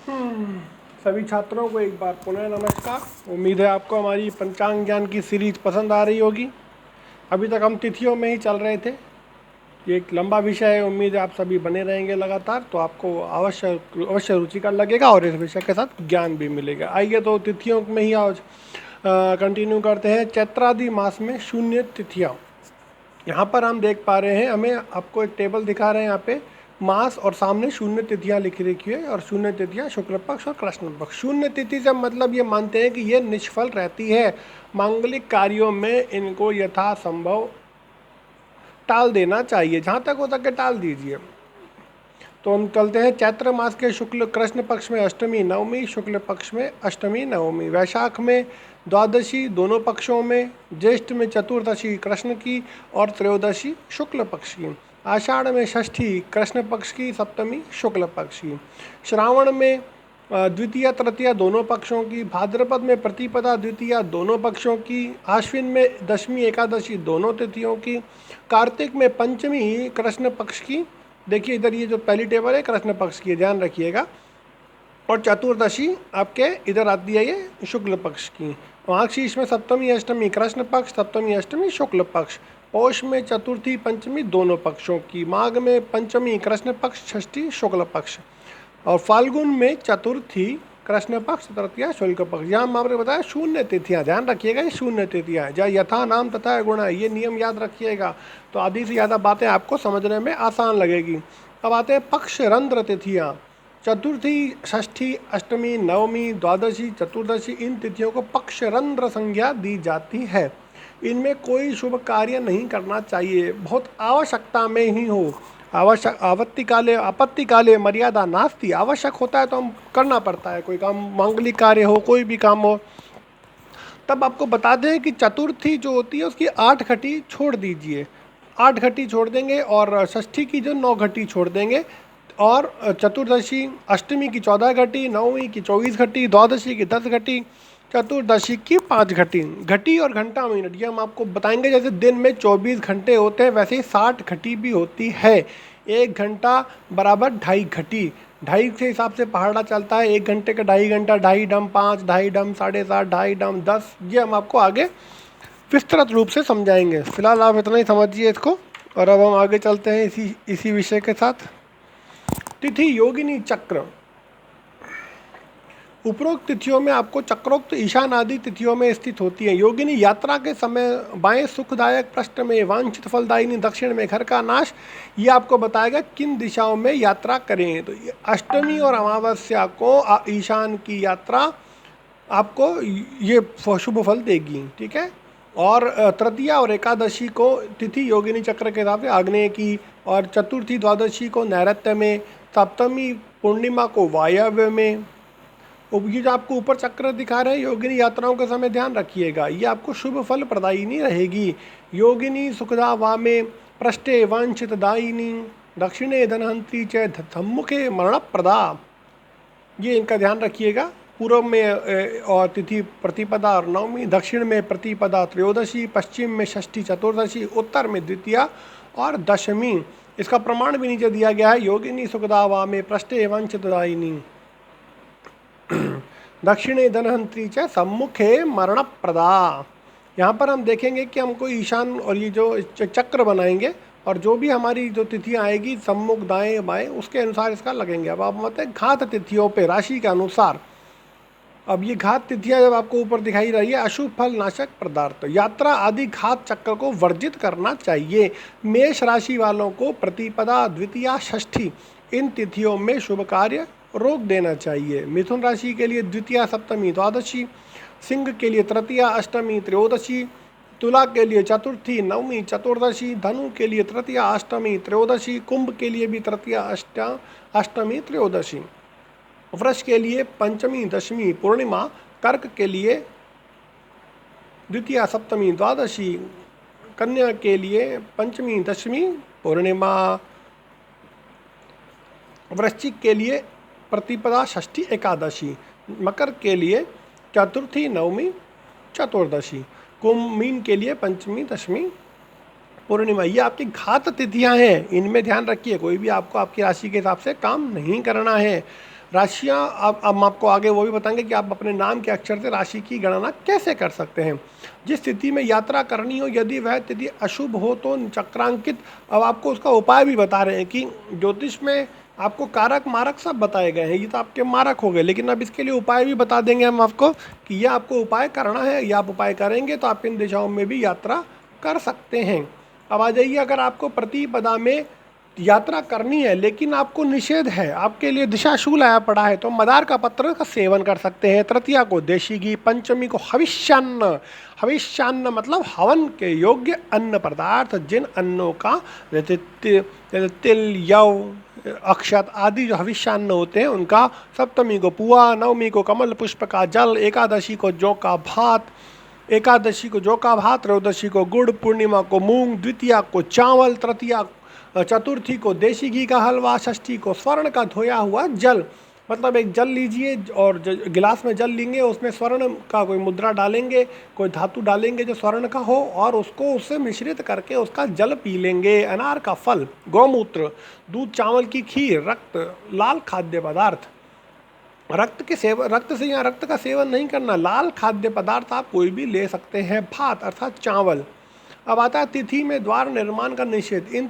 हम्म, सभी छात्रों को एक बार पुनः नमस्कार। उम्मीद है आपको हमारी पंचांग ज्ञान की सीरीज पसंद आ रही होगी। अभी तक हम तिथियों में ही चल रहे थे। ये एक लंबा विषय है, उम्मीद है आप सभी बने रहेंगे लगातार, तो आपको अवश्य अवश्य रुचिकर लगेगा और इस विषय के साथ ज्ञान भी मिलेगा। आइए तो तिथियों में ही आज कंटिन्यू करते हैं। चैत्रादि मास में शून्य तिथियाँ। यहाँ पर हम देख पा रहे हैं, हमें आपको एक टेबल दिखा रहे हैं यहाँ पे, मास और सामने शून्य तिथियाँ लिखी रखी है, और शून्य तिथियाँ शुक्ल पक्ष और कृष्ण पक्ष। शून्य तिथि से मतलब ये मानते हैं कि ये निष्फल रहती है, मांगलिक कार्यों में इनको यथासंभव टाल देना चाहिए, जहाँ तक हो सके टाल दीजिए। तो हम चलते हैं चैत्र मास के शुक्ल कृष्ण पक्ष में अष्टमी नवमी, शुक्ल पक्ष में अष्टमी नवमी, वैशाख में द्वादशी दोनों पक्षों में, ज्येष्ठ में चतुर्दशी कृष्ण की और त्रयोदशी शुक्ल पक्ष की, आषाढ़ में षष्ठी कृष्ण पक्ष की, सप्तमी शुक्ल पक्ष की, श्रावण में द्वितीय तृतीया दोनों पक्षों की, भाद्रपद में प्रतिपदा द्वितीया दोनों पक्षों की, आश्विन में दशमी एकादशी दोनों तिथियों की, कार्तिक में पंचमी कृष्ण पक्ष की। देखिए इधर ये जो पहली टेबल है कृष्ण पक्ष की, ध्यान रखिएगा। और चतुर्दशी आपके इधर आती है ये शुक्ल पक्ष की। माघशीर्ष में सप्तमी अष्टमी कृष्ण पक्ष, सप्तमी अष्टमी शुक्ल पक्ष, पौष में चतुर्थी पंचमी दोनों पक्षों की, माघ में पंचमी कृष्ण पक्ष षष्ठी शुक्ल पक्ष, और फाल्गुन में चतुर्थी कृष्ण पक्ष तृतीया शुक्ल पक्ष। यहाँ आपने बताया शून्य तिथियाँ, ध्यान रखिएगा, ये शून्य तिथियाँ हैं। जहाँ यथा नाम तथा गुण है, ये नियम याद रखिएगा, तो आधी से ज़्यादा बातें आपको समझने में आसान लगेगी। अब आते हैं पक्ष रंध्र तिथियाँ। चतुर्थी षष्ठी अष्टमी नवमी द्वादशी चतुर्दशी, इन तिथियों को पक्ष रंध्र संज्ञा दी जाती है। इनमें कोई शुभ कार्य नहीं करना चाहिए, बहुत आवश्यकता में ही हो। आवश्यक आपत्ति काले मर्यादा नास्ति, आवश्यक होता है तो हम करना पड़ता है, कोई काम मांगलिक कार्य हो, कोई भी काम हो। तब आपको बता दें कि चतुर्थी जो होती है उसकी 8 घटी छोड़ दीजिए, 8 घटी छोड़ देंगे, और षष्ठी की जो 9 घटी छोड़ देंगे, और चतुर्दशी अष्टमी की 14 घटी, नवमी की 24 घटी, द्वादशी की 10 घटी, चतुर्दशी की 5 घटी। घटी और घंटा मिनट ये हम आपको बताएंगे। जैसे दिन में 24 घंटे होते हैं, वैसे ही 60 घटी भी होती है। 1 घंटा बराबर 2.5 घटी, 2.5 के हिसाब से पहाड़ा चलता है। 1 घंटे का 2.5 घंटा, 2.5 डम 5, 2.5 डम 7.5, 2.5 डम 10। ये हम आपको आगे विस्तृत रूप से समझाएंगे। फिलहाल आप इतना ही समझिए इसको, और अब हम आगे चलते हैं इसी विषय के साथ। तिथि योगिनी चक्र। उपरोक्त तिथियों में आपको चक्रोक्त ईशान आदि तिथियों में स्थित होती है। योगिनी यात्रा के समय बाएं सुखदायक, पृष्ठ में वांछित फलदायिनी, दक्षिण में घर का नाश। ये आपको बताएगा किन दिशाओं में यात्रा करें। तो अष्टमी और अमावस्या को ईशान की यात्रा आपको ये शुभ फल देगी, ठीक है। और तृतीया और एकादशी को तिथि योगिनी चक्र के हिसाब से आग्नेय की, और चतुर्थी द्वादशी को नैऋत्य में, सप्तमी पूर्णिमा को वायव्य में। ये जो आपको ऊपर चक्र दिखा रहे हैं योगिनी यात्राओं के समय ध्यान रखिएगा, ये आपको शुभ फल प्रदायिनी रहेगी। योगिनी सुखदा वामे पृष्ठे वांछित दायिनी, दक्षिणे धनहंत्री च सम्मुखे मरण प्रदा। ये इनका ध्यान रखिएगा। पूर्व में और तिथि प्रतिपदा और नवमी, दक्षिण में प्रतिपदा त्रयोदशी, पश्चिम में षष्ठी चतुर्दशी, उत्तर में द्वितीया और दशमी। इसका प्रमाण भी नीचे दिया गया है, योगिनी सुखदा वामे पृष्ठे वांछित दायिनी, दक्षिणे धनहंत्री च सम्मुखे मरण प्रदा। यहाँ पर हम देखेंगे कि हमको ईशान और ये जो चक्र बनाएंगे, और जो भी हमारी जो तिथियाँ आएगी सम्मुख दाएं बाएं उसके अनुसार इसका लगेंगे। अब आप मतलब घात तिथियों पे राशि के अनुसार। अब ये घात तिथियाँ जब आपको ऊपर दिखाई रही है, अशुभ फल नाशक पदार्थ, यात्रा आदि घात चक्र को वर्जित करना चाहिए। मेष राशि वालों को प्रतिपदा द्वितीया षष्ठी इन तिथियों में शुभ कार्य रोक देना चाहिए। मिथुन राशि के लिए द्वितीया सप्तमी द्वादशी, सिंह के लिए तृतीया अष्टमी त्रयोदशी, तुला के लिए चतुर्थी नवमी चतुर्दशी, धनु के लिए तृतीया अष्टमी त्रयोदशी, कुंभ के लिए भी तृतीया अष्टमी त्रयोदशी, वृष के लिए पंचमी दशमी पूर्णिमा, कर्क के लिए द्वितीया सप्तमी द्वादशी, कन्या के लिए पंचमी दशमी पूर्णिमा, वृश्चिक के लिए प्रतिपदा षष्ठी एकादशी, मकर के लिए चतुर्थी नवमी चतुर्दशी, कुंभ मीन के लिए पंचमी दशमी पूर्णिमा। ये आपकी घात तिथियां हैं, इनमें ध्यान रखिए। कोई भी आपको आपकी राशि के हिसाब से काम नहीं करना है। राशियाँ अब हम आपको आगे वो भी बताएंगे कि आप अपने नाम के अक्षर से राशि की गणना कैसे कर सकते हैं। जिस स्थिति में यात्रा करनी हो, यदि वह तिथि अशुभ हो तो चक्रांकित, अब आपको उसका उपाय भी बता रहे हैं कि ज्योतिष में आपको कारक मारक सब बताए गए हैं, ये तो आपके मारक हो गए, लेकिन अब इसके लिए उपाय भी बता देंगे हम आपको कि ये आपको उपाय करना है, या आप उपाय करेंगे तो आप इन दिशाओं में भी यात्रा कर सकते हैं। अब आ जाइए, अगर आपको प्रतिपदा में यात्रा करनी है लेकिन आपको निषेध है, आपके लिए दिशाशूल आया पड़ा है, तो मदार का पत्र का सेवन कर सकते हैं। तृतीया को देशी घी, पंचमी को हविष्यान्न, हविष्यान्न मतलब हवन के योग्य अन्न पदार्थ, जिन अन्नों का जैसे तिल, यव, अक्षत आदि जो हविष्यान्न होते हैं उनका। सप्तमी को पुआ, नवमी को कमल पुष्प का जल, एकादशी को जौ का भात, एकादशी को जौ का भात, त्रयोदशी को गुड़, पूर्णिमा को मूंग, द्वितीया को चावल, तृतीया चतुर्थी को देशी घी का हलवा, षष्ठी को स्वर्ण का धोया हुआ जल। मतलब एक जल लीजिए और गिलास में जल लेंगे, उसमें स्वर्ण का कोई मुद्रा डालेंगे, कोई धातु डालेंगे जो स्वर्ण का हो, और उसको उससे मिश्रित करके उसका जल पी लेंगे। अनार का फल, गौमूत्र, दूध, चावल की खीर, रक्त, लाल खाद्य पदार्थ, रक्त के सेवन, रक्त से यहाँ रक्त का सेवन नहीं करना, लाल खाद्य पदार्थ आप कोई भी ले सकते हैं। भात अर्थात चावल। अब आता है तिथि में द्वार निर्माण का निषेध। इन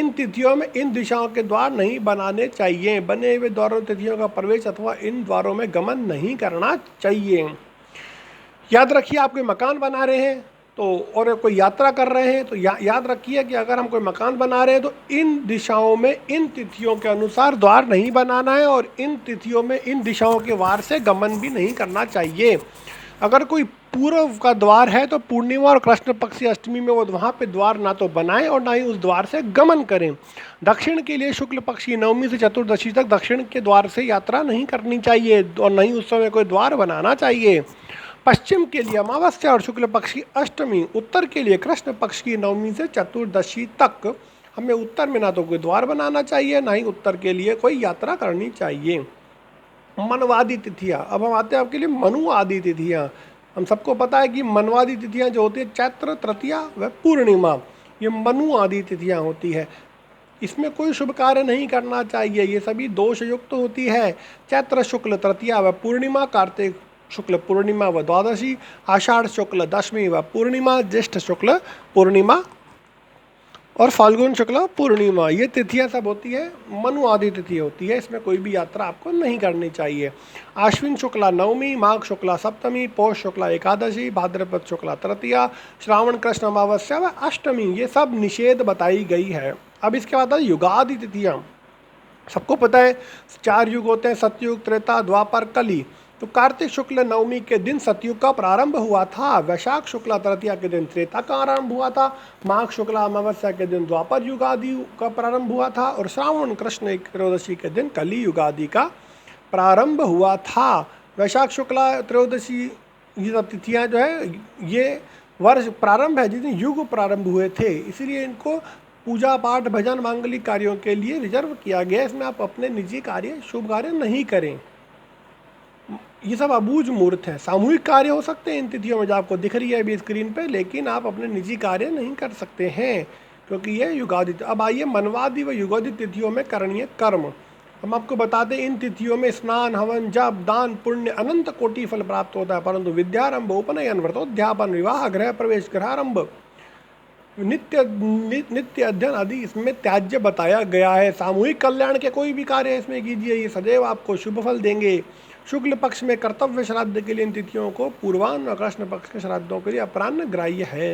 तिथियों में इन दिशाओं के द्वार नहीं बनाने चाहिए। बने हुए द्वारों तिथियों का प्रवेश अथवा इन द्वारों में गमन नहीं करना चाहिए। याद रखिए, आप कोई मकान बना रहे हैं तो, और कोई यात्रा कर रहे हैं तो याद रखिए कि अगर हम कोई मकान बना रहे हैं तो इन दिशाओं में इन तिथियों के अनुसार द्वार नहीं बनाना है, और इन तिथियों में इन दिशाओं के वार से गमन भी नहीं करना चाहिए। अगर कोई पूर्व का द्वार है तो पूर्णिमा और कृष्ण पक्ष अष्टमी में वो वहाँ पे द्वार ना तो बनाएं और ना ही उस द्वार से गमन करें। दक्षिण के लिए शुक्ल पक्षी नवमी से चतुर्दशी तक दक्षिण के द्वार से यात्रा नहीं करनी चाहिए और नहीं उस समय कोई द्वार बनाना चाहिए। पश्चिम के लिए अमावस्या और शुक्ल पक्ष की अष्टमी, उत्तर के लिए कृष्ण पक्ष की नवमी से चतुर्दशी तक हमें उत्तर में ना तो कोई द्वार बनाना चाहिए, ना ही उत्तर के लिए कोई यात्रा करनी चाहिए। मनवादी तिथियाँ, अब हम आते हैं आपके लिए मनुवादी तिथियाँ। हम सबको पता है कि मनवादी तिथियाँ जो होती है चैत्र, तृतीया व पूर्णिमा, ये मनुवादी तिथियाँ होती है। इसमें कोई शुभ कार्य नहीं करना चाहिए, ये सभी दोष युक्त होती है। चैत्र शुक्ल तृतीया व पूर्णिमा, कार्तिक शुक्ल पूर्णिमा व द्वादशी, आषाढ़ शुक्ल दशमी व पूर्णिमा, ज्येष्ठ शुक्ल पूर्णिमा और फाल्गुन शुक्ल पूर्णिमा, ये तिथियां सब होती है मनु आदि तिथि होती है। इसमें कोई भी यात्रा आपको नहीं करनी चाहिए। आश्विन शुक्ला नवमी, माघ शुक्ला सप्तमी, पौष शुक्ला एकादशी, भाद्रपद शुक्ला तृतीया, श्रावण कृष्ण अमावस्या व अष्टमी, ये सब निषेध बताई गई है। अब इसके बाद युगादि तिथियाँ, सबको पता है 4 युग होते हैं, सतयुग, त्रेता, द्वापर, कली। तो कार्तिक शुक्ल नवमी के दिन सतयुग का प्रारंभ हुआ था, वैशाख शुक्ला तृतीया के दिन त्रेता का आरंभ हुआ था, माघ शुक्ला अमावस्या के दिन द्वापर युगादि का प्रारंभ हुआ था, और श्रावण कृष्ण त्रयोदशी के दिन कली युगादि का प्रारंभ हुआ था। वैशाख शुक्ला त्रयोदशी ये सब तिथियाँ जो है ये वर्ष प्रारंभ है जिस दिन युग प्रारंभ हुए थे, इसीलिए इनको पूजा पाठ भजन मांगलिक कार्यों के लिए रिजर्व किया गया। इसमें आप अपने निजी कार्य शुभ कार्य नहीं करें, ये सब अबूझ मूर्त है। सामूहिक कार्य हो सकते हैं इन तिथियों में जो आपको दिख रही है अभी स्क्रीन पे, लेकिन आप अपने निजी कार्य नहीं कर सकते हैं क्योंकि ये युगादि। अब आइए मनवादि व युगादि तिथियों में करणीय कर्म। हम आपको बताते हैं इन तिथियों में स्नान, हवन, जप, दान, पुण्य अनंत कोटि फल प्राप्त होता है, परंतु विद्यारंभ, उपनयन, व्रतोध्यापन, विवाह, गृह प्रवेश, गृहारंभ, नित्य अध्ययन आदि इसमें त्याज्य बताया गया है। सामूहिक कल्याण के कोई भी कार्य इसमें कीजिए, ये सदैव आपको शुभ फल देंगे। शुक्ल पक्ष में कर्तव्य श्राद्ध के लिए इन तिथियों को पूर्वान्न और कृष्ण पक्ष के श्राद्धों के लिए अपराह्न ग्राह्य है।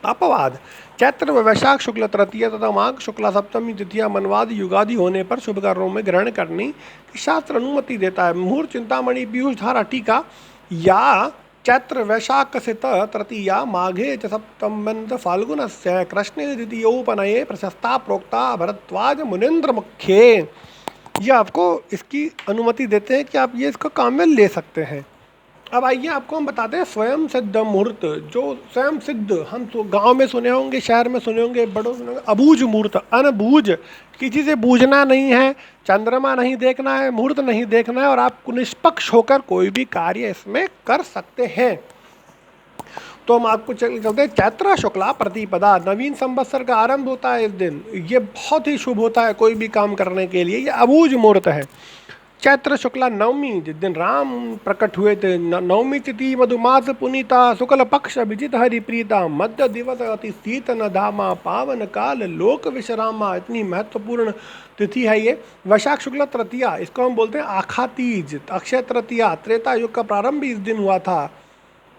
अपवाद, चैत्र व वैशाख शुक्ल तृतीया तथा माघ शुक्ला सप्तमी तिथियां मनवाद युगादि होने पर शुभ कार्यों में ग्रहण करने की शास्त्र अनुमति देता है। मुहूर्त चिंतामणि पीयूष धारा टीका, या चैत्र वैशाख से तृतीया माघे च सप्तमंत फाल्गुनस्य कृष्णे द्वितीयोपनये प्रशस्ता प्रोक्ता भरद्वाज मुनीन्द्र मुख्ये, ये आपको इसकी अनुमति देते हैं कि आप ये इसको काम में ले सकते हैं। अब आइए आपको हम बताते हैं स्वयं सिद्ध मुहूर्त, जो स्वयं सिद्ध हम तो गांव में सुने होंगे, शहर में सुने होंगे, बड़ों सुने होंगे। अबूझ मुहूर्त, अनबूझ, किसी से बूझना नहीं है, चंद्रमा नहीं देखना है, मुहूर्त नहीं देखना है, और आप निष्पक्ष होकर कोई भी कार्य इसमें कर सकते हैं। तो हम आपको चलते हैं चैत्र शुक्ला प्रतिपदा, नवीन संवत्सर का आरंभ होता है इस दिन। ये बहुत ही शुभ होता है कोई भी काम करने के लिए, ये अबूझ मुहूर्त है। चैत्र शुक्ला नवमी, जिस दिन राम प्रकट हुए थे, नवमी तिथि मधुमास पुनीता, शुक्ल पक्ष अभिजित हरि प्रीता, मध्य दिवस अति शीतन धामा, पावन काल लोक विश्रामा। इतनी महत्वपूर्ण तिथि है ये। वैशाख शुक्ला तृतीया, इसको हम बोलते हैं आखा तीज, अक्षय तृतीया, त्रेता युग का प्रारंभ भी इस दिन हुआ था।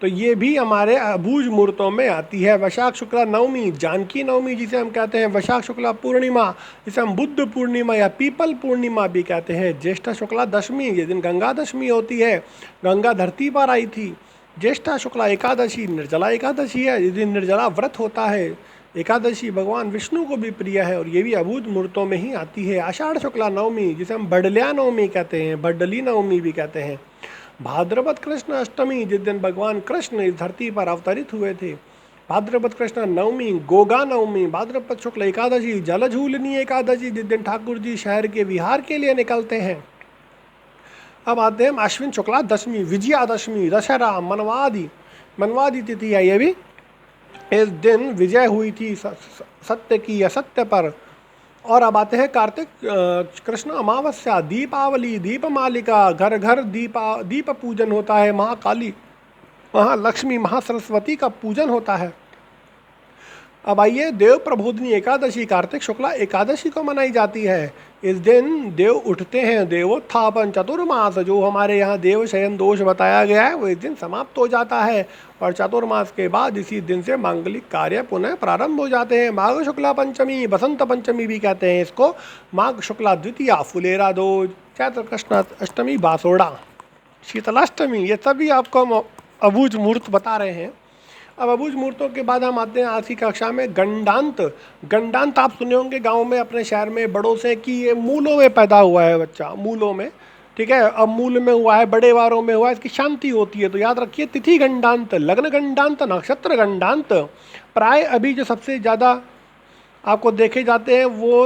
तो ये भी हमारे अबूझ मुहूर्तों में आती है। वैशाख शुक्ला नवमी, जानकी नवमी जिसे हम कहते हैं, वैशाख शुक्ला पूर्णिमा जिसे हम बुद्ध पूर्णिमा या पीपल पूर्णिमा भी कहते हैं, ज्येष्ठा शुक्ला दशमी, जिस दिन गंगा दशमी होती है, गंगा धरती पर आई थी। ज्येष्ठा शुक्ला एकादशी निर्जला एकादशी है, जिस दिन निर्जला व्रत होता है। एकादशी भगवान विष्णु को भी प्रिय है और ये भी अबूझ मुहूर्तों में ही आती है। आषाढ़ शुक्ला नवमी, जिसे हम बडल्या नवमी कहते हैं, बडली नवमी भी कहते हैं। भाद्रपद कृष्ण अष्टमी, जिस दिन भगवान कृष्ण इस धरती पर अवतरित हुए थे। भाद्रपद कृष्ण नवमी, गोगा नवमी, भाद्रपद शुक्ल एकादशी, जलझूलनी एकादशी, जिस दिन ठाकुर जी शहर के विहार के लिए निकलते हैं। अब आते हैं अश्विन शुक्ला दशमी, विजयादशमी, दशहरा, मनवादी तिथि है ये भी। इस दिन विजय हुई थी सत्य की असत्य पर। और अब आते हैं कार्तिक कृष्ण अमावस्या, दीपावली, दीपमालिका, घर घर दीप पूजन होता है। महाकाली, महालक्ष्मी, महासरस्वती का पूजन होता है। अब आइए देव प्रबोधिनी एकादशी, कार्तिक शुक्ला एकादशी को मनाई जाती है। इस दिन देव उठते हैं। देवोत्थापन चतुर्मास, जो हमारे यहाँ देव शयन दोष बताया गया है, वो इस दिन समाप्त हो जाता है। और चतुर्मास के बाद इसी दिन से मांगलिक कार्य पुनः प्रारंभ हो जाते हैं। माघ शुक्ला पंचमी, बसंत पंचमी भी कहते हैं इसको। माघ शुक्ला द्वितीया, फुलेरा दूज, चैत्र कृष्ण अष्टमी, बासोड़ा, शीतलाष्टमी, ये सभी आपको हम अबूझ मुहूर्त बता रहे हैं। अब अबूझ मुहूर्तों के बाद हम आते हैं आज की कक्षा में गंडांत। गंडांत आप सुने होंगे गांव में अपने शहर में बड़ों से कि ये मूलों में पैदा हुआ है बच्चा, मूलों में, ठीक है। अब मूल में हुआ है, बड़े वारों में हुआ है, इसकी शांति होती है। तो याद रखिए, तिथि गंडांत, लग्न गंडांत, नक्षत्र गंडांत। प्राय अभी जो सबसे ज़्यादा आपको देखे जाते हैं वो